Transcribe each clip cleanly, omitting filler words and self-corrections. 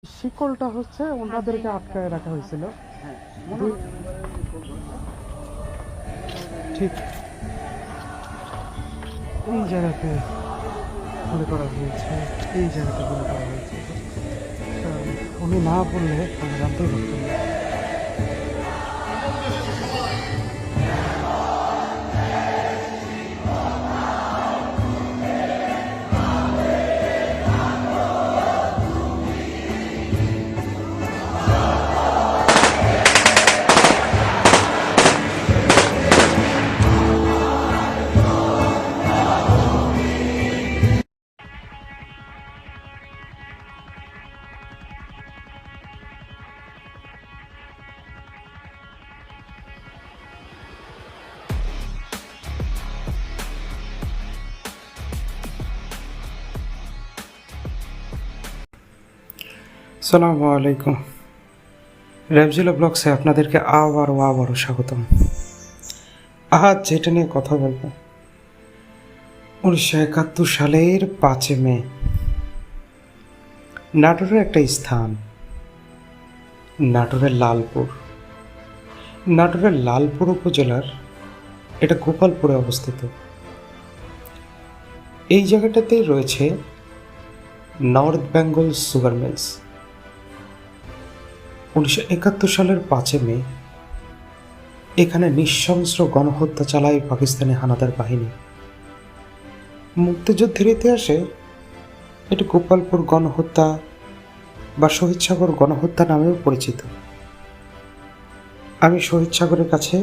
শিকলটা হচ্ছে ওনাদেরকে আটকায় রাখা হয়েছিল। হ্যাঁ, দুই ঠিক এই জায়গাতে গুলি করা হয়েছে, এই জায়গাতে গুলি করা হয়েছে। কারণ উনি না বললে আমি জানতেই পারতাম না। আসসালামু আলাইকুম। র্যাবজিলা ব্লগসে আপনাদেরকে আবারও স্বাগতম। আজ যেটা নিয়ে কথা বলবো, 1971 সালের 5 মে নাটোরের একটা স্থান, নাটোরের লালপুর উপজেলার এটা গোপালপুরে অবস্থিত। এই জায়গাটাতে রয়েছে নর্থ বেঙ্গল সুগার মিলস। 1971 সালের 5 মে এখানে নৃশংস গণহত্যা চালায় পাকিস্তানি হানাদার বাহিনী। মুক্তিযুদ্ধের ইতিহাসে এটি গোপালপুর গণহত্যা বা শহীদ সাগর গণহত্যা নামেও পরিচিত। আমি শহীদ সাগরের কাছে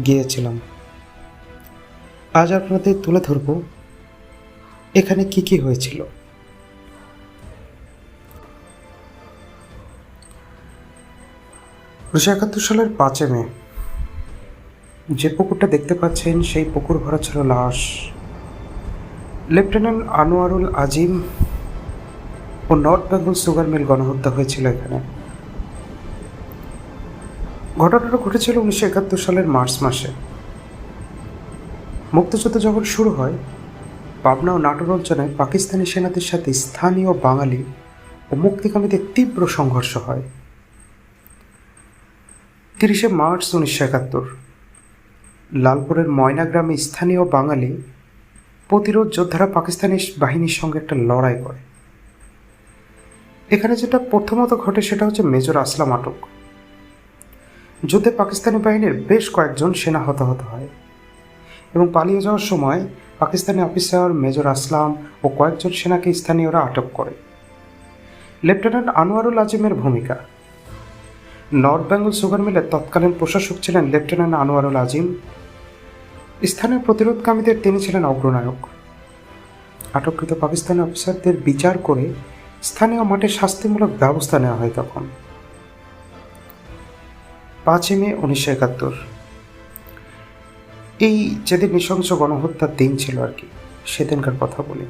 গিয়েছিলাম। আজ আপনাদের তুলে ধরব এখানে কি হয়েছিল। 1971 সালের 5 মে যে পুকুরটা দেখতে পাচ্ছেন সেই পুকুর ভরা ছিল লাশ। লেফটেন্যান্ট আনোয়ারুল আজিম ও নর্থ বেঙ্গল সুগার মিল গণহত্যা হয়েছিল এখানে। ঘটনাটা ঘটেছিল 1971 সালের মার্চ মাসে। মুক্তিযুদ্ধ যখন শুরু হয়, পাবনা ও নাটোর অঞ্চলে পাকিস্তানি সেনাদের সাথে স্থানীয় বাঙালি ও মুক্তিকামীদের তীব্র সংঘর্ষ হয়। 30 মার্চ 1971 লালপুরের ময়না গ্রামে স্থানীয় বাঙালি প্রতিরোধ যোদ্ধারা পাকিস্তানি বাহিনীর সঙ্গে একটা লড়াই করে। এখানে যেটা প্রথমত ঘটে সেটা হচ্ছে মেজর আসলাম আটক। যুদ্ধে পাকিস্তানি বাহিনীর বেশ কয়েকজন সেনা হতাহত হয় এবং পালিয়ে যাওয়ার সময় পাকিস্তানি অফিসার মেজর আসলাম ও কয়েকজন সেনাকে স্থানীয়রা আটক করে। লেফটেন্যান্ট আনোয়ারুল আজিমের ভূমিকা। নর্থ বেঙ্গল সুগার মিলের তৎকালীন প্রশাসক ছিলেন লেফটেন্যান্ট আনোয়ারুল আজিম। স্থানীয় প্রতিরোধকামীদের তিনি ছিলেন অগ্রনায়ক। আটককৃত পাকিস্তানি অফিসারদের বিচার করে স্থানীয় মাঠে শাস্তিমূলক ব্যবস্থা নেওয়া হয়। তখন 5 মে 1971 এই যেদিন নৃশংস গণহত্যার দিন ছিল আর কি, সেদিনকার কথা বলি।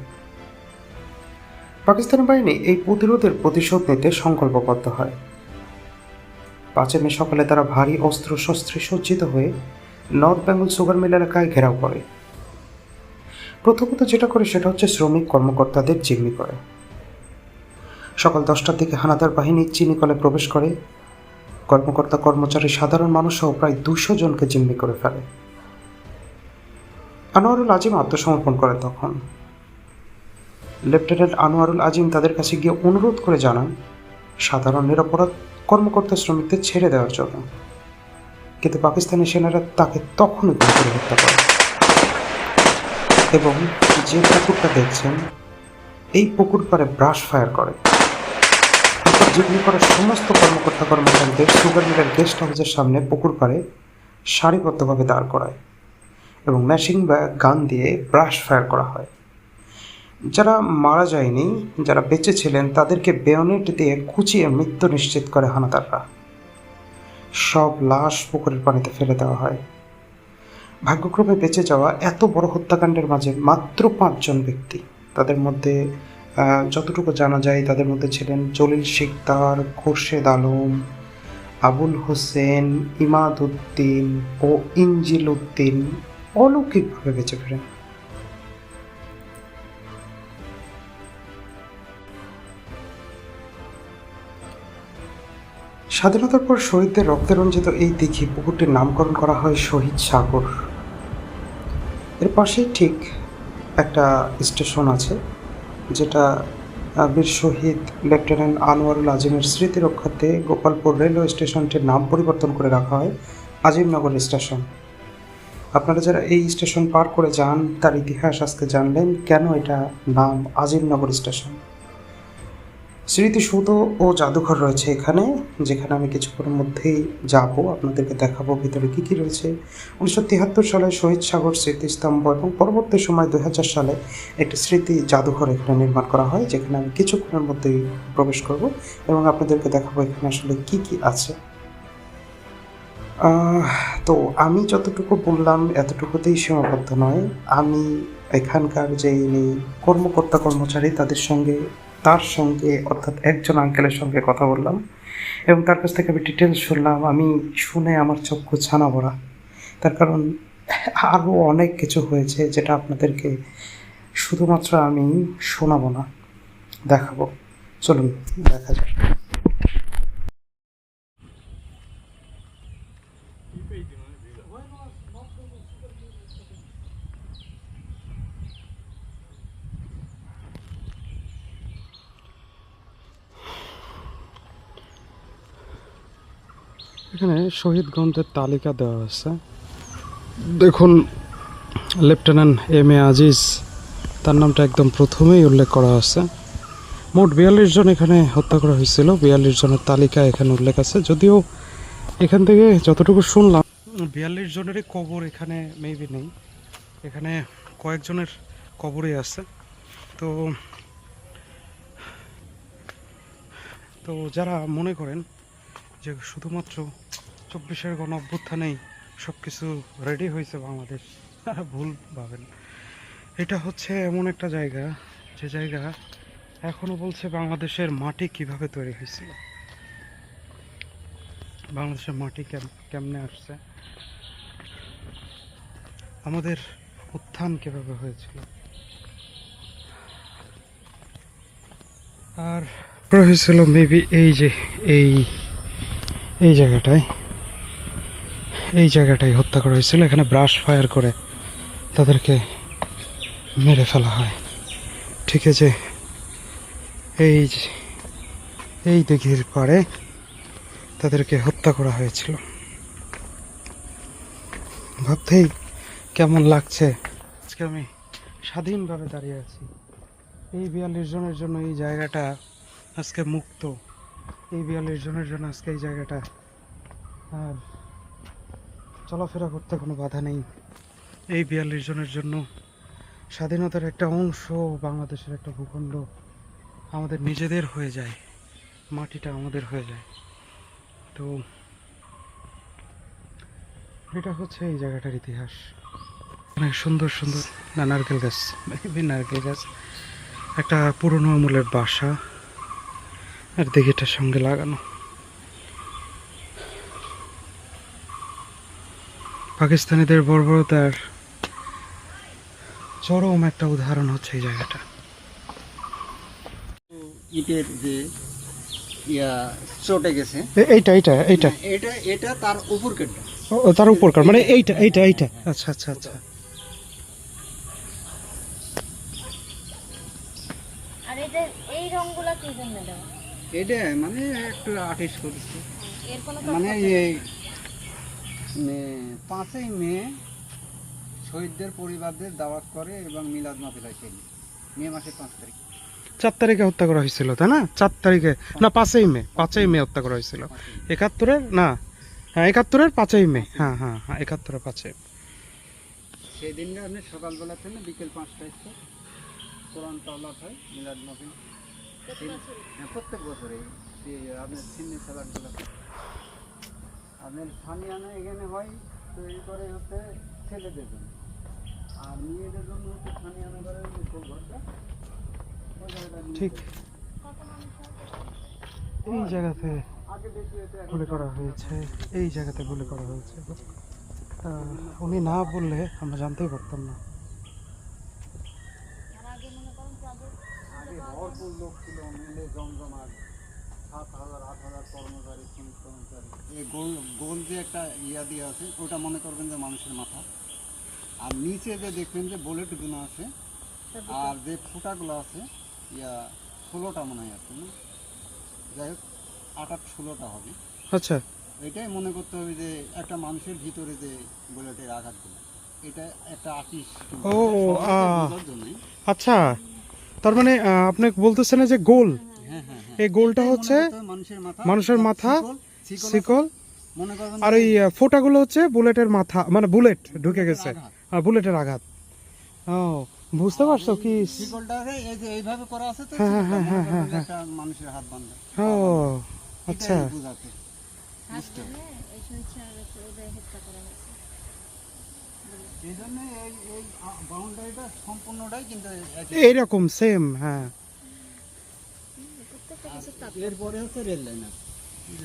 পাকিস্তানি বাহিনী এই প্রতিরোধের প্রতিশোধ নিতে সংকল্পবদ্ধ হয়। 5 মে সকালে তারা ভারী অস্ত্র শস্ত্রে সজ্জিত হয়ে নর্থ বেঙ্গল সুগার মিল এলাকায় ঘেরাও করে। প্রথমত যেটা করে সেটা হচ্ছে শ্রমিক কর্মকর্তাদের জিম্মি করে। সকাল 10টার দিকে হানাদার বাহিনী চিনিকলে প্রবেশ করে। কর্মকর্তা কর্মচারী সাধারণ মানুষসহ প্রায় 200 জনকে জিম্মি করে ফেলে। আনোয়ারুল আজিম আত্মসমর্পণ করে। তখন লেফটেন্যান্ট আনোয়ারুল আজিম তাদের কাছে গিয়ে অনুরোধ করে জানান সাধারণ নিরপরাধ কর্মকর্তা শ্রমিকদের ছেড়ে দেওয়ার জন্য, কিন্তু পাকিস্তানি সেনারা তাকে তখনই গুলি করে হত্যা করে। এবং যে পুকুরটা দেখছেন এই পুকুর পাড়ে ব্রাশ ফায়ার করে। এরপর জিম্মি করা সমস্ত কর্মকর্তা কর্মচারীদের সুগার মিলের গেস্ট হাউসের সামনে পুকুর পাড়ে সারিবদ্ধভাবে দাঁড় করায় এবং মেশিন বা গান দিয়ে ব্রাশ ফায়ার করা হয়। যারা মারা যায়নি, যারা বেঁচে ছিলেন, তাদেরকে বেয়নেট দিয়ে কুচিয়ে মৃত্যু নিশ্চিত করে হানাদাররা। সব লাশ পুকুরের পানিতে ফেলে দেওয়া হয়। ভাগ্যক্রমে বেঁচে যাওয়া এত বড় হত্যাকাণ্ডের মাঝে মাত্র 5 জন ব্যক্তি, তাদের মধ্যে যতটুকু জানা যায় তাদের মধ্যে ছিলেন জলিল শিকদার, খোরশেদ আলম, আবুল হোসেন, ইমাদ উদ্দিন ও ইঞ্জিল উদ্দিন অলৌকিকভাবে বেঁচে ফেরেন। স্বাধীনতার পর শহীদদের রক্তে রঞ্জিত এই দিঘি পুকুরটির নামকরণ করা হয় শহীদ সাগর। এর পাশেই ঠিক একটা স্টেশন আছে, যেটা বীর শহীদ লেফটেন্যান্ট আনোয়ারুল আজিমের স্মৃতি রক্ষার্থে গোপালপুর রেলওয়ে স্টেশনটির নাম পরিবর্তন করে রাখা হয় আজিমনগর স্টেশন। আপনারা যারা এই স্টেশন পার করে যান তার ইতিহাস আজকে জানলেন, কেন এটা নাম আজিমনগর স্টেশন। স্মৃতিসৌধ ও জাদুঘর রয়েছে এখানে, যেখানে আমি কিছুক্ষণের মধ্যেই যাব, আপনাদেরকে দেখাবো ভিতরে কী কী রয়েছে। 1973 সালে শহীদ সাগর স্মৃতিস্তম্ভ এবং পরবর্তী সময় 2000 সালে একটি স্মৃতি জাদুঘর এখানে নির্মাণ করা হয়, যেখানে আমি কিছুক্ষণের মধ্যেই প্রবেশ করব এবং আপনাদেরকে দেখাবো এখানে আসলে কী কী আছে। তো আমি যতটুকু বললাম এতটুকুতেই সীমাবদ্ধ নয়। আমি এখানকার যে কর্মকর্তা কর্মচারী তার সঙ্গে অর্থাৎ একজন আঙ্কেলের সঙ্গে কথা বললাম এবং তার কাছ থেকে আমি ডিটেলস শুনলাম। আমি শুনে আমার চক্ষু ছানা ভরা, তার কারণ আরও অনেক কিছু হয়েছে যেটা আপনাদেরকে শুধুমাত্র আমি শোনাবো না, দেখাবো। চলুন দেখা যাক। এখানে শহীদগণদের তালিকা দেওয়া আছে, দেখুন। লেফটেন্যান্ট এম এ আজিজ, তার নামটা একদম প্রথমেই উল্লেখ করা আছে। মোট 42 জন এখানে হত্যা করা হয়েছিল, 42 জনের তালিকা এখানে উল্লেখ আছে। যদিও এখান থেকে যতটুকু শুনলাম 42 জনেরই কবর এখানে মেবি নেই, এখানে কয়েকজনের কবরই আছে। তো যারা মনে করেন যে শুধুমাত্র 24-এর গণ অভ্যুত্থানেই সব কিছু রেডি হয়েছে বাংলাদেশ, তারা ভুল ভাবেন। এটা হচ্ছে এমন একটা জায়গা, যে জায়গা এখনো বলছে বাংলাদেশের মাটি কিভাবে তৈরি হয়েছিল, বাংলাদেশের মাটি কেমনে আসছে, আমাদের উত্থান কিভাবে হয়েছিল। আর হয়েছিল মেবি এই জায়গাটাই হত্যা করা হয়েছিল। এখানে ব্রাশ ফায়ার করে তাদেরকে মেরে ফেলা হয়। ঠিক আছে, এই দিঘির পাড়ে তাদেরকে হত্যা করা হয়েছিল। ভাবতেই কেমন লাগছে, আজকে আমি স্বাধীনভাবে দাঁড়িয়ে আছি। এই 42 জনের জন্য এই জায়গাটা আজকে মুক্ত, এই 42 জনের জন্য আজকে এই জায়গাটা আর চলাফেরা করতে কোনো বাধা নেই। এই 42 জনের জন্য স্বাধীনতার একটা অংশ, বাংলাদেশের একটা ভূখণ্ড আমাদের নিজেদের হয়ে যায়, মাটিটা আমাদের হয়ে যায়। তো এটা হচ্ছে এই জায়গাটার ইতিহাস। অনেক সুন্দর সুন্দর নারকেল গাছ, নারকেল গাছ, একটা পুরনো আমলের বাসা আর দিঘিটার সঙ্গে লাগানো। পাকিস্তানিদের বর্বরতার চরম একটা উদাহরণ হচ্ছে এই জায়গাটা। ইটের যে চটে গেছে, এইটা এইটা এইটা এটা এটা তার উপর কেটে, তার উপরকার মানে এইটা। আচ্ছা আচ্ছা আচ্ছা। আর এটা এই রংগুলা কি জন্য দেওয়া? এটা মানে একটু আর্টিস্ট করেছে। এর কোনো মানে এই 5ই মে শহীদদের পরিবারদের দাওয়াত করে এবং মিলাদ মাহফিল হয় সেই মে মাসের 5 তারিখ। 4 তারিখে হত্যা করা হয়েছিল, তাই না? 4 তারিখে না, 5ই মে হত্যা করা হয়েছিল। 71-এর না, হ্যাঁ 71-এর 5ই মে, হ্যাঁ 71-এর 5ই। সেই দিনটা আপনি সকালবেলা থেকে বিকেল 5টায় কোরআন তাওলাত হয়, মিলাদ মাহফিল প্রত্যেক বছরে। আপনার সিন্নি সালাদগুলো আপনার সানিয়ানা এখানে হয়, তৈরি করে হচ্ছে ছেলেদের জন্য, আর মেয়েদের জন্য হচ্ছে সানিয়ানা করে ঘরটা। ঠিক এই জায়গাতে গুলি করা হয়েছে, এই জায়গাতে গুলি করা হয়েছে। উনি না বললে আমরা জানতেই পারতাম না। আগে ভরপুর লোক ছিল, মিলে জমজমাট 7,000 হাজার কর্মচারী, শ্রমিক কর্মচারী। এই গোল গোল যে একটা ইয়া দিয়ে আছে, ওটা মনে করবেন যে মানুষের মাথা। আর নিচে যে দেখবেন যে বুলেটগুলো আছে, আর যে ফুটাগুলো আছে, ইয়া 16টা মনে হয় আছে না, যাই হোক 8-16টা হবে। আচ্ছা। এটাই মনে করতে হবে যে একটা মানুষের ভিতরে যে বুলেটের আঘাতগুলো, এটা একটা আর্টিস্ট ও, জন্যই। আচ্ছা, তার মানে আপনি বলতেছেন যে গোল, হ্যাঁ হ্যাঁ হ্যাঁ, এই গোলটা এটাই হচ্ছে মনে করতে হবে মানুষের মাথা, শিকল শিকল, মনে করবেন আর যে ওই ফোঁটাগুলো হচ্ছে বুলেটের মাথা, মানে বুলেট ঢুকে গেছে, আঘাত। বুলেটের আঘাত। ও, বুঝতে পারছো কি? শিকলটা এই যে এইভাবে করা আছে, তো হ্যাঁ, শিকলটা হ্যাঁ, মনে হ্যাঁ, করবেন যে হ্যাঁ, একটা মানুষের হাত বাঁধা। ও আচ্ছা। এটাই বোঝাতে। হাত ধরে এই সুইচটা ওদের হত্যা করা হয়েছে। এই জন্য এই এই বাউন্ডারিটা সম্পূর্ণটাই কিন্তু একই। এইরকম সেম, হ্যাঁ প্রত্যেকটা কিছু তাপ। এরপরে হচ্ছে রেল লাইন।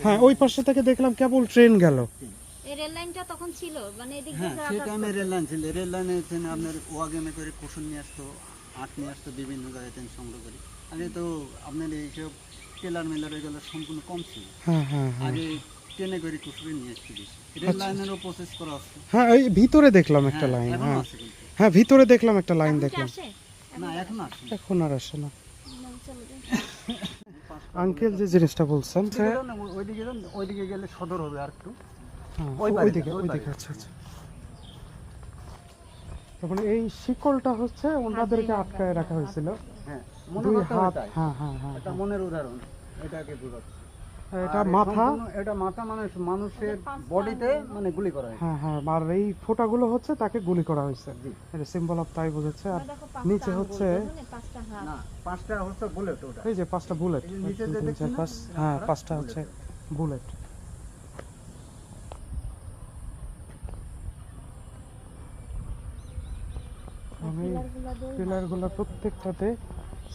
হ্যাঁ, ওই পাশে থেকে দেখলাম কেবল ট্রেন গেল। এই রেল লাইনটা তখন ছিল, মানে এদিক হ্যাঁ, দিয়ে সেই আঘাত টাইমে করতো। রেল লাইন ছিল। রেল লাইনে আপনার ওয়াগেনে করে কুসুম নিয়ে আসতো, আট নিয়ে আসতো, বিভিন্ন জায়গায় থেকে সংগ্রহ করে। আগে তো আপনার এইসব টেলার মেলার এগুলো সম্পূর্ণ কম ছিল। হ্যাঁ হ্যাঁ হ্যাঁ, আগে ট্রেনে করে কুসুমে নিয়ে আসতে বেশি। রেল লাইনেরও প্রসেস করা আছে। হ্যাঁ ওই ভিতরে দেখলাম একটা হ্যাঁ, লাইন, এখনো হ্যাঁ আছে কিন্তু। হ্যাঁ, ভিতরে দেখলাম একটা লাইন এখন কি দেখলাম। আসে? না, এখন আসে না। এখন আর আসে না। চলে যায়। আঙ্কেল যে জিনিসটা বলছেন, ওইদিকে গেলে সদর হবে আর একটু। হ্যাঁ, ওই বাড়িটা, ওইদিকে ওই ওইদিকে, বাড়িটা। আচ্ছা আচ্ছা। তারপরে এই শিকলটা হচ্ছে ওনাদেরকে আটকায় রাখা হয়েছিল, হ্যাঁ, মনে দুই করতে হবে হাত, তাই। হ্যাঁ হ্যাঁ হ্যাঁ, এটা মনের উদাহরণ, এটাকে বোঝাচ্ছে। এটা আর এই মাথা, সম্পূর্ণ এটা মাথা, মানে মানুষের বডিতে মানে গুলি করা হয়। হ্যাঁ হ্যাঁ, আর এই ফোঁটাগুলো হচ্ছে তাকে গুলি করা হয়েছে, জি। এটা সিম্বল অফ তাই বোঝাচ্ছে। আর দেখো পাঁচটা নিচে আঙ্গুল, হচ্ছে বুঝলে? পাঁচটা হাত। না, 5টা হচ্ছে বুলেট ওটা। এই যে 5টা বুলেট, এই যে নিচে যে দেখছেন না, হ্যাঁ ওরা 5টা হচ্ছে বুলেট। আমি পিলারগুলো প্রত্যেকটাতে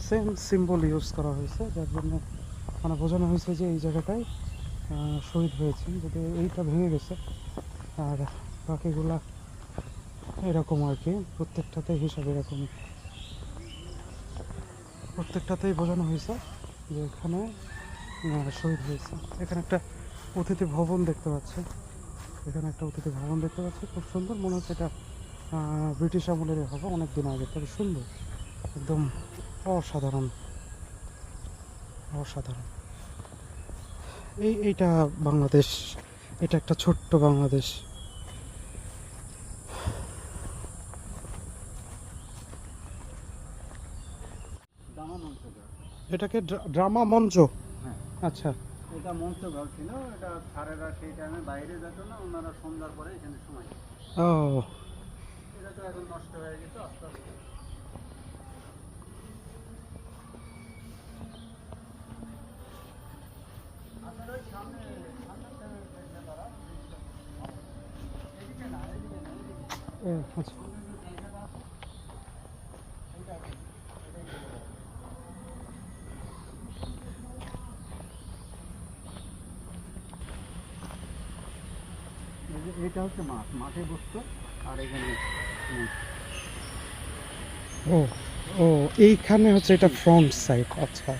সেম সিম্বল ইউজ করা হয়েছে, যার জন্য মানে বোঝানো হয়েছে যে এই জায়গাটায় শহীদ হয়েছেন। যদি এইটা ভেঙে গেছে আর বাকিগুলা এরকম আর কি, প্রত্যেকটাতে হিসাব এরকমই, প্রত্যেকটাতেই বোঝানো হয়েছে যে এখানে শহীদ হয়েছে। এখানে একটা অতিথি ভবন দেখতে পাচ্ছি, এখানে একটা অতিথি ভবন দেখতে পাচ্ছি, খুব সুন্দর, মনে হচ্ছে এটা ব্রিটিশ আমলের হবে, অনেক দিন আগে, তবে সুন্দর, একদম অসাধারণ অসাধারণ। এইটা বাংলাদেশ, এটা একটা ছোট্ট বাংলাদেশ। ড্রামা মঞ্চঘর। এটাকে ড্রামা মঞ্চ, হ্যাঁ, আচ্ছা। এটা মঞ্চঘর ছিল। এটা স্যারেরা সেই টাইমে বাইরে যেত না, ওনারা সন্ধ্যার পরে এখানে সময় দিত। ও এটা তো এখন নষ্ট হয়ে গেছে আস্তে আস্তে। আপনার ওই সামনে এদিকে না, এদিকে না, এদিকে। আচ্ছা। এটা হচ্ছে মাঠ, মাঠে বসতো, আর এখানে ও ও, এইখানে হচ্ছে এটা ফ্রন্ট সাইড, আচ্ছা।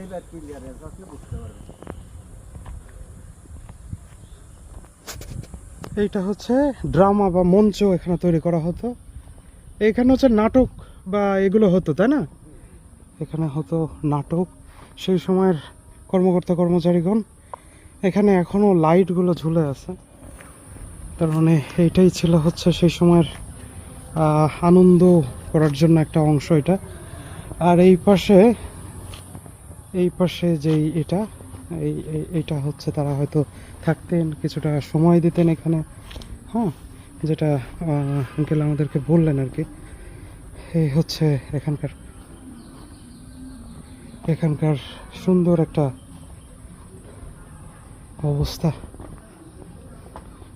এইবার ক্লিয়ার আসলে বুঝতে পারবেন। এইটা হচ্ছে ড্রামা বা মঞ্চ এখানে তৈরি করা হতো, এখানে হচ্ছে নাটক বা এগুলো হতো, তাই না? এখানে হতো নাটক সেই সময়ের কর্মকর্তা কর্মচারীগণ। এখানে এখনো লাইটগুলো ঝুলে আছে, তার মানে এইটাই ছিল হচ্ছে সেই সময়ের আনন্দ করার জন্য একটা অংশ এটা। আর এই পাশে যেই এটা, এইটা হচ্ছে তারা হয়তো থাকতেন, কিছুটা সময় দিতেন এখানে, হ্যাঁ, যেটা আঙ্কেল আমাদেরকে বললেন আর কি। এই হচ্ছে এখানকার সুন্দর একটা অবস্থা।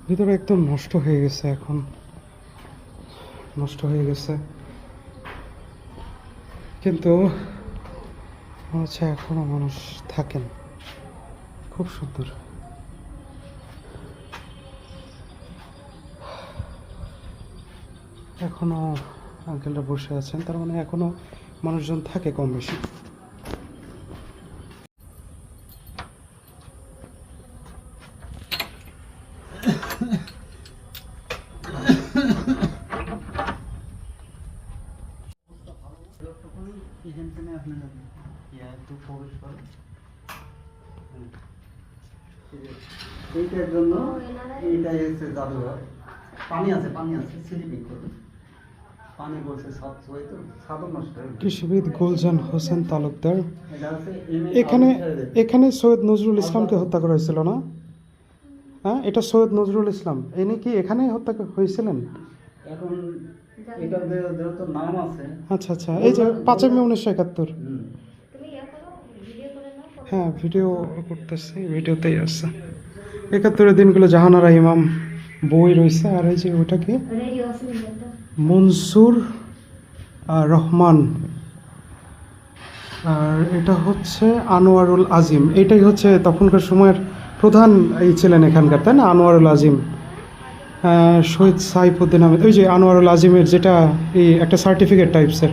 ভিতরে একদম নষ্ট হয়ে গেছে, এখন নষ্ট হয়ে গেছে, কিন্তু হচ্ছে এখনো মানুষ থাকেন, খুব সুন্দর। এখনো আঙ্কেলরা বসে আছেন, তার মানে এখনো মানুষজন থাকে কম বেশি। এখান থেকে আপনার একটু প্রবেশ করে এইটার জন্য এইটাই হচ্ছে জাদুঘর। পানি আছে স্লিপিং করবে, পানি বসে সব ছয় তো সাদর নষ্ট হয়ে যায়। কৃষিবিদ গুলজান হোসেন তালুকদার। এটা হচ্ছে এখানে সৈয়দ নজরুল ইসলামকে হত্যা করা হয়েছিল না? হ্যাঁ, এটা সৈয়দ নজরুল ইসলাম, ইনি কি এখানেই হত্যা হয়েছিলেন? এখন এটা যেহেতু নাম আছে। আচ্ছা আচ্ছা, এই যে 5 মে 1971। হ্যাঁ, ভিডিও করতেছি, ভিডিওতেই আছে। 71-এর দিনগুলো জাহানারা ইমাম বই রয়েছে। আর এই যে ওটাকে মনসুর রহমান, আর এটা হচ্ছে আনোয়ারুল আজিম। এটাই হচ্ছে তখনকার সময়ের প্রধান এই ছিলেন এখানকার, তাই না? আনোয়ারুল আজিম, শহীদ সাইফুদ্দিন আহমেদ। ওই যে আনোয়ারুল আজিমের যেটা এই একটা সার্টিফিকেট টাইপসের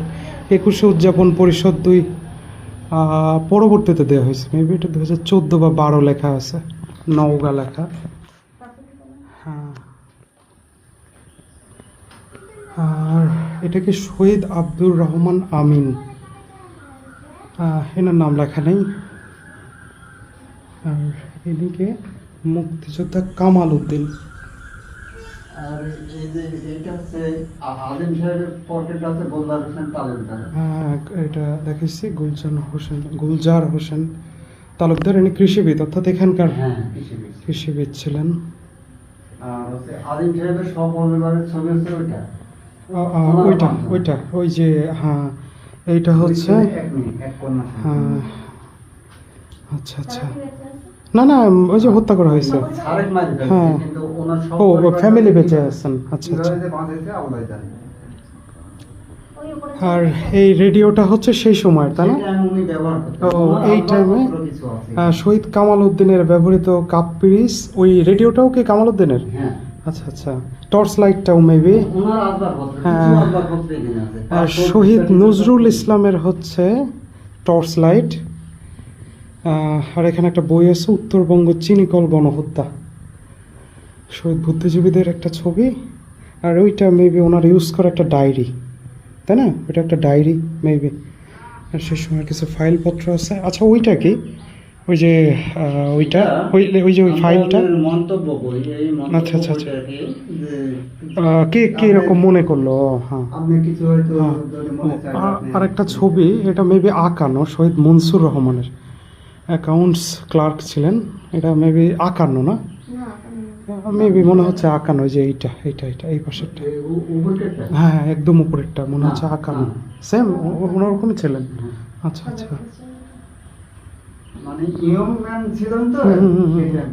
21শে উদযাপন পরিষদ 2 পরবর্তীতে দেওয়া হয়েছে। মেবি এটা 2014 বা 12 লেখা আছে, নওগাঁ লেখা। হ্যাঁ, আর এটাকে শহীদ আব্দুর রহমান আমিন, এনার নাম লেখা নেই। আর এদিকে মুক্তিযোদ্ধা কামাল উদ্দিন। আর এই যে এইটা হচ্ছে আলিম সাহেবের পকেট আছে গোলজার হোসেন তালুকদার। হ্যাঁ, এটা দেখেছি গুলজার হোসেন তালুকদার। ইনি কৃষিবিদ, অর্থাৎ এখানকার হ্যাঁ, কৃষিবিদ ছিলেন। আর হচ্ছে আলিম সাহেবের সপরিবারের ছবি হচ্ছে ওইটা ওই যে, হ্যাঁ এইটা হচ্ছে, এক কন্যা। হ্যাঁ আচ্ছা আচ্ছা, না না, ওই যে হত্যা করা হয়েছে। হ্যাঁ, কিন্তু ওনার ও ফ্যামিলি বেঁচে আছেন। আচ্ছা আচ্ছা। আর এই রেডিওটা হচ্ছে সেই সময়, তাই না? ও, এই টাইমে শহীদ কামাল উদ্দিনের ব্যবহৃত কাপ পিরিস, ওই রেডিওটাও কি কামাল উদ্দিনের? হ্যাঁ, আচ্ছা আচ্ছা। Torch লাইটটাও maybe. ওনার আসবাবপত্র, হ্যাঁ। কিছু আসবাবপত্র এখানে আছে। শহীদ নজরুল ইসলামের হচ্ছে টর্চ লাইট। আর এখানে একটা বই আছে, উত্তরবঙ্গ চিনিকল গণহত্যা, শহীদ বুদ্ধিজীবীদের একটা ছবি। আর ওইটা মেবি ওনার ইউজ করা একটা ডায়েরি, তাই না? ওইটা একটা ডায়েরি মেবি। আর সেই সময় কিছু ফাইলপত্র আছে। আচ্ছা, ওইটা কি ওই যে ওইটা ওই যে ওই ফাইলটা? আমরা মন্তব্য করি, এই আচ্ছা আচ্ছা আচ্ছা। মন্তব্যটাকে কে এরকম মনে করলো? হ্যাঁ, আপনি কিছু হয়তো হ্যাঁ। যদি মনে চায় আপনি- আর একটা ছবি, এটা মেবি আঁকানো, শহীদ মনসুর রহমানের, অ্যাকাউন্টস ক্লার্ক ছিলেন। এটা মেবি আঁকানো না, মেবি মনে হচ্ছে আঁকানো। যে এইটা এই পাশেরটা। উপরটা হ্যাঁ, একদম উপরেরটা মনে হচ্ছে না, আঁকানো। না। সেম ওরকমই ছিলেন। আচ্ছা আচ্ছা। মানে ইয়ং ম্যান ছিলেন তো, হুম, হুম, হুম। সেটা।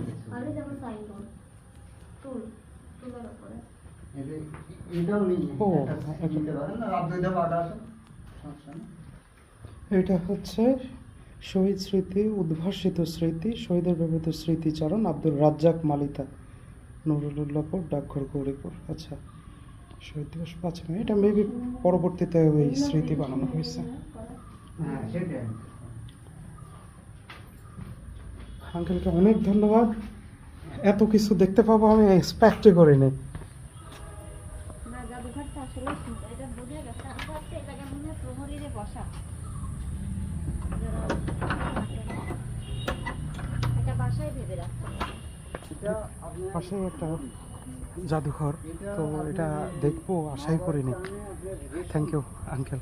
এটাও নেই। ও, এটা নিতে পারেন না, রাত 2টা বা 8টা আসেন, সমস্যা নেই। এটা হচ্ছে শহীদ স্মৃতি, উদ্ভাসিত স্মৃতি, শহীদের ব্যবহৃত স্মৃতিচারণ, আব্দুল রাজ্জাক মালিতা, নুরুল্লাহপুর, ডাকঘর গৌরীপুর। আচ্ছা, শহীদ দিবস 5 মে। এটা মেবি পরবর্তীতে ওই স্মৃতি বানানো হয়েছে। হ্যাঁ, সেটাই। আঙ্কেলকে অনেক ধন্যবাদ। এত কিছু দেখতে পাবো আমি এক্সপেক্টই করিনি। না, জাদুঘরটা আসলে সুন্দর। এটা বোঝা গেছে। আমি ভাবছি এই জায়গায় মনে হয় প্রহরীরে বসা। এটা বাসায় ভেবে রাখতে হবে। এটা আপনার পাশে একটা জাদুঘর, তো এটা দেখবো আশাই করিনি। Thank you uncle.